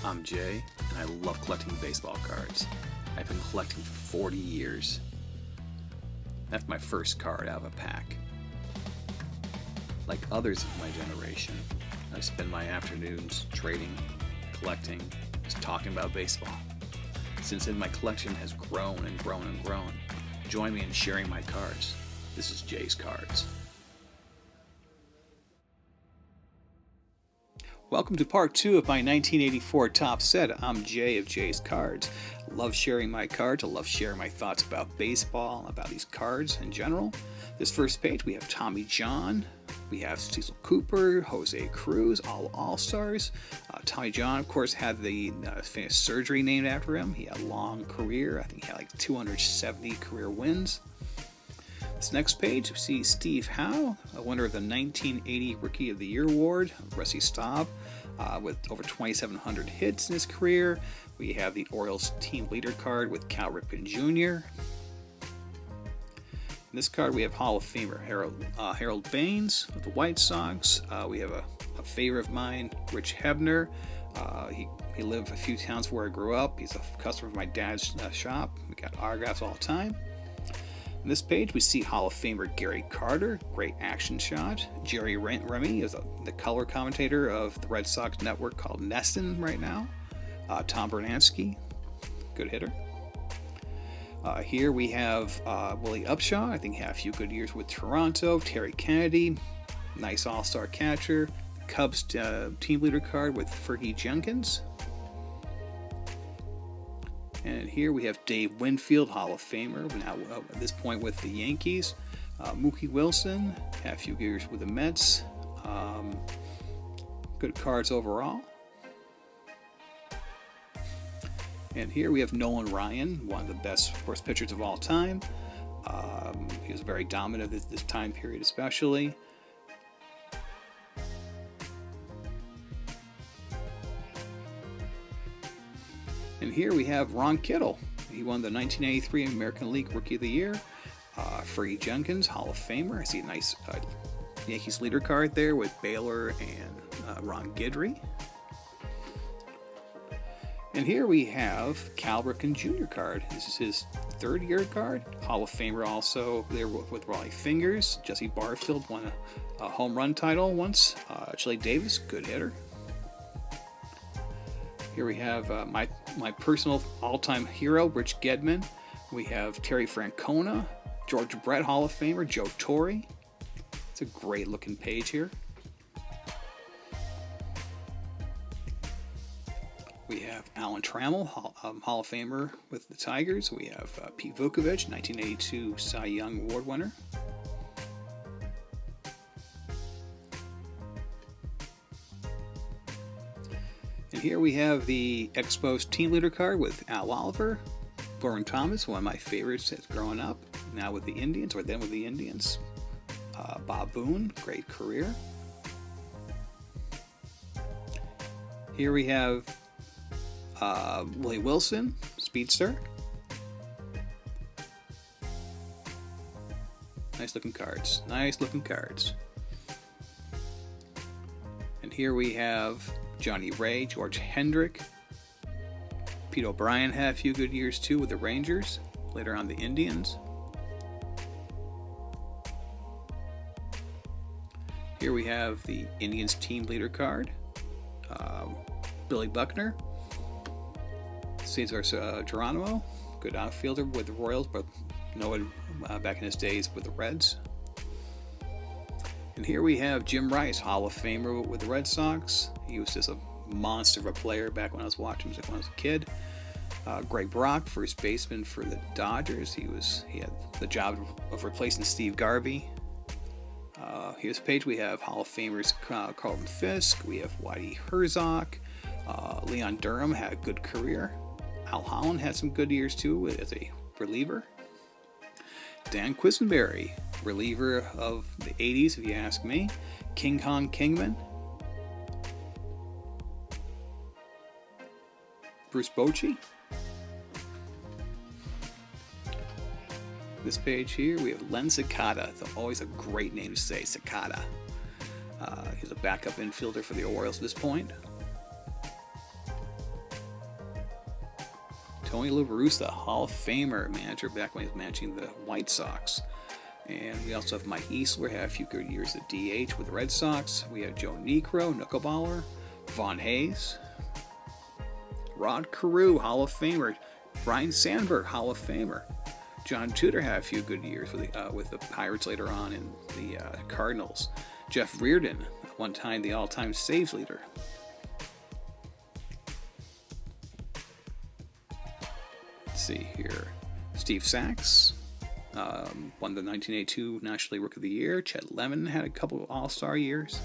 I'm Jay, and I love collecting baseball cards. I've been collecting for 40 years. That's my first card out of a pack. Like others of my generation, I spend my afternoons trading, collecting, just talking about baseball. Since then, my collection has grown and grown and grown. Join me in sharing my cards. This is Jay's Cards. Welcome to part 2 of my 1984 top set. I'm Jay of Jay's Cards. I love sharing my cards. I love sharing my thoughts about baseball, about these cards in general. This first page, we have Tommy John. We have Cecil Cooper, Jose Cruz, all All-Stars. Tommy John, of course, had the famous surgery named after him. He had a long career. I think he had like 270 career wins. This next page, we see Steve Howe, a winner of the 1980 Rookie of the Year Award, Rusty Staub, with over 2,700 hits in his career. We have the Orioles team leader card with Cal Ripken Jr. In this card, we have Hall of Famer Harold Baines of the White Sox. We have a favorite of mine, Rich Hebner. He lived a few towns where I grew up. He's a customer of my dad's shop. We got autographs all the time. On this page, we see Hall of Famer Gary Carter, great action shot. Jerry Remy is the color commentator of the Red Sox network called Neston right now. Tom Bernansky, good hitter. Here we have Willie Upshaw. I think he had a few good years with Toronto. Terry Kennedy, nice all-star catcher. The Cubs team leader card with Fergie Jenkins. And here we have Dave Winfield, Hall of Famer, now at this point with the Yankees. Mookie Wilson, had a few years with the Mets. Good cards overall. And here we have Nolan Ryan, one of the best, of course, pitchers of all time. He was very dominant at this time period especially. And here we have Ron Kittle. He won the 1983 American League Rookie of the Year. Fergie Jenkins, Hall of Famer. I see a nice Yankees leader card there with Baylor and Ron Guidry. And here we have Cal Ripken Jr. card. This is his third year card. Hall of Famer also there with Raleigh Fingers. Jesse Barfield won a home run title once. Chili Davis, good hitter. Here we have my personal all-time hero, Rich Gedman. We have Terry Francona, George Brett, Hall of Famer, Joe Torre. It's a great looking page here. We have Alan Trammell, Hall of Famer with the Tigers. We have Pete Vukovich, 1982 Cy Young Award winner. And here we have the Expos team leader card with Al Oliver. Gordon Thomas, one of my favorites as growing up, now with the Indians, or then with the Indians. Bob Boone, great career. Here we have Willie Wilson, speedster. Nice looking cards. Nice looking cards. And here we have Johnny Ray, George Hendrick. Pete O'Brien had a few good years too with the Rangers, later on the Indians. Here we have the Indians team leader card. Billy Buckner. Cesar Geronimo, good outfielder with the Royals, but known back in his days with the Reds. And here we have Jim Rice, Hall of Famer with the Red Sox. He was just a monster of a player back when I was watching him when I was a kid. Greg Brock, first baseman for the Dodgers. He had the job of replacing Steve Garvey. Here's a page. We have Hall of Famers Carlton Fisk. We have Whitey Herzog. Leon Durham had a good career. Al Holland had some good years too as a reliever. Dan Quisenberry, reliever of the 80s, if you ask me. King Kong Kingman. Bruce Bochy. This page here, we have Len Sakata. It's always a great name to say, Sakata. He's a backup infielder for the Orioles at this point. Tony La Russa, Hall of Famer, manager back when he was managing the White Sox. And we also have Mike Easler, had a few good years at DH with the Red Sox. We have Joe Niekro, knuckleballer, Vaughn Hayes, Rod Carew, Hall of Famer, Brian Sandberg, Hall of Famer. John Tudor had a few good years with the Pirates later on in the Cardinals. Jeff Reardon, at one time the all-time saves leader. Let's see here. Steve Sachs won the 1982 National League Rookie of the Year. Chet Lemon had a couple of all-star years.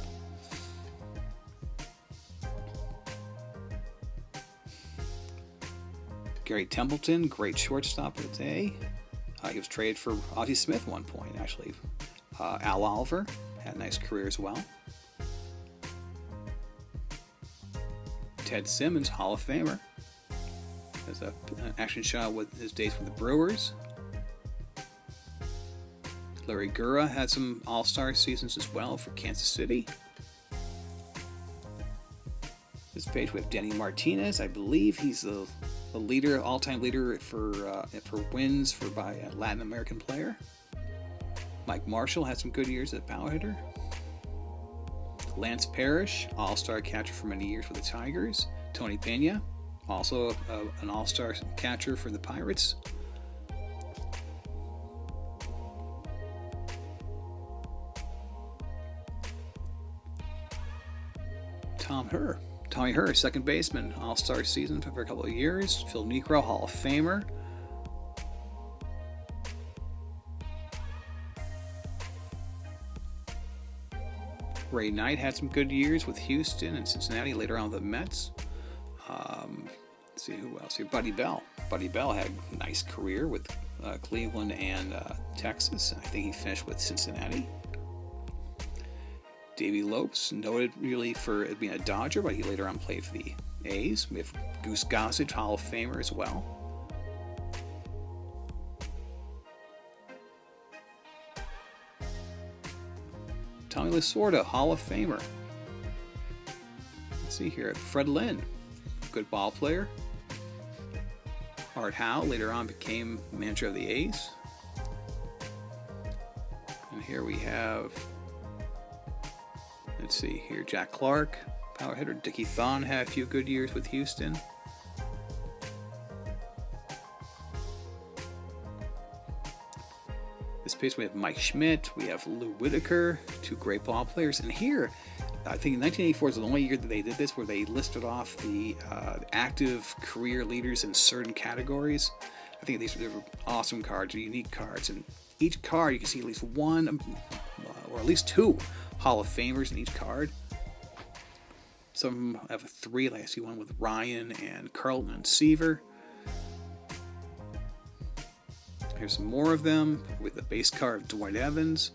Gary Templeton, great shortstop of the day. He was traded for Ozzie Smith at one point, actually. Al Oliver had a nice career as well. Ted Simmons, Hall of Famer. Has an action shot with his days with the Brewers. Larry Gura had some all-star seasons as well for Kansas City. This page we have Denny Martinez. I believe he's the leader, all-time leader for wins by a Latin American player. Mike Marshall had some good years as a power hitter. Lance Parrish, all-star catcher for many years for the Tigers. Tony Pena, also an all-star catcher for the Pirates. Tommy Herr, second baseman, all-star season for a couple of years. Phil Niekro, Hall of Famer. Ray Knight had some good years with Houston and Cincinnati, later on with the Mets. Let's see who else here. Buddy Bell. Buddy Bell had a nice career with Cleveland and Texas. I think he finished with Cincinnati. Davey Lopes, noted really for being a Dodger, but he later on played for the A's. We have Goose Gossage, Hall of Famer as well. Tommy Lasorda, Hall of Famer. Let's see here, Fred Lynn, good ball player. Art Howe later on became manager of the A's. And here we have, let's see here, Jack Clark, power hitter. Dickie Thon had a few good years with Houston. This page we have Mike Schmidt, we have Lou Whitaker, two great ball players. And here, I think 1984 is the only year that they did this where they listed off the active career leaders in certain categories. I think these were awesome cards, unique cards. And each card, you can see at least one or at least two Hall of Famers in each card. Some of them have three, like I see one with Ryan and Carlton and Seaver. Here's some more of them with the base card of Dwight Evans.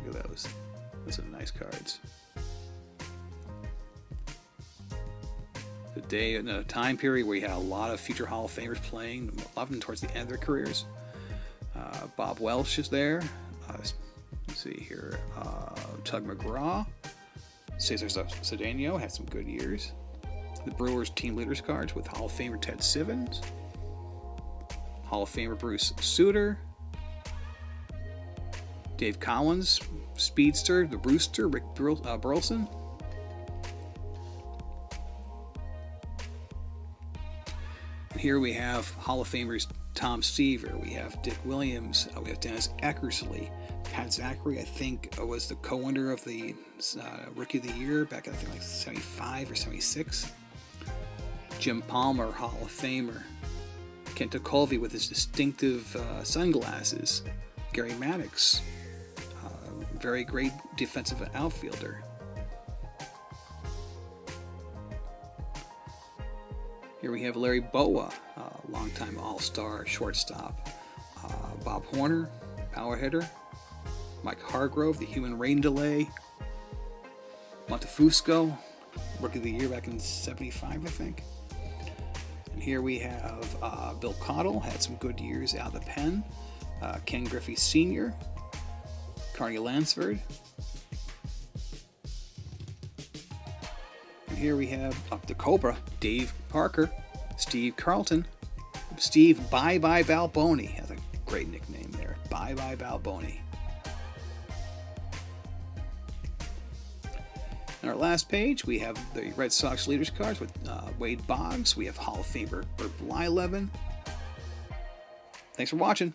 Look at those. Those are nice cards. The day in a time period where you had a lot of future Hall of Famers playing, a lot of them towards the end of their careers. Bob Welch is there. Let's see here. Tug McGraw. Cesar Cedeno had some good years. The Brewers team leaders cards with Hall of Famer Ted Sivens. Hall of Famer Bruce Sutter. Dave Collins, Speedster, the Rooster, Rick Burleson. And here we have Hall of Famers Tom Seaver, we have Dick Williams, we have Dennis Eckersley. Pat Zachary, I think, was the co-winner of the Rookie of the Year back in, I think, like 75 or 76. Jim Palmer, Hall of Famer. Kent Colvey with his distinctive sunglasses. Gary Maddox, very great defensive outfielder. Here we have Larry Bowa, longtime All-Star shortstop. Bob Horner, power hitter. Mike Hargrove, the human rain delay. Montefusco, Rookie of the Year back in 75, I think. And here we have Bill Cottle, had some good years out of the pen. Ken Griffey Sr., Carney Lansford. And here we have up the Cobra, Dave Parker, Steve Carlton. Steve Bye Bye Balboni has a great nickname there. Bye Bye Balboni. On our last page, we have the Red Sox leaders cards with Wade Boggs. We have Hall of Famer Bert Blyleven. Thanks for watching.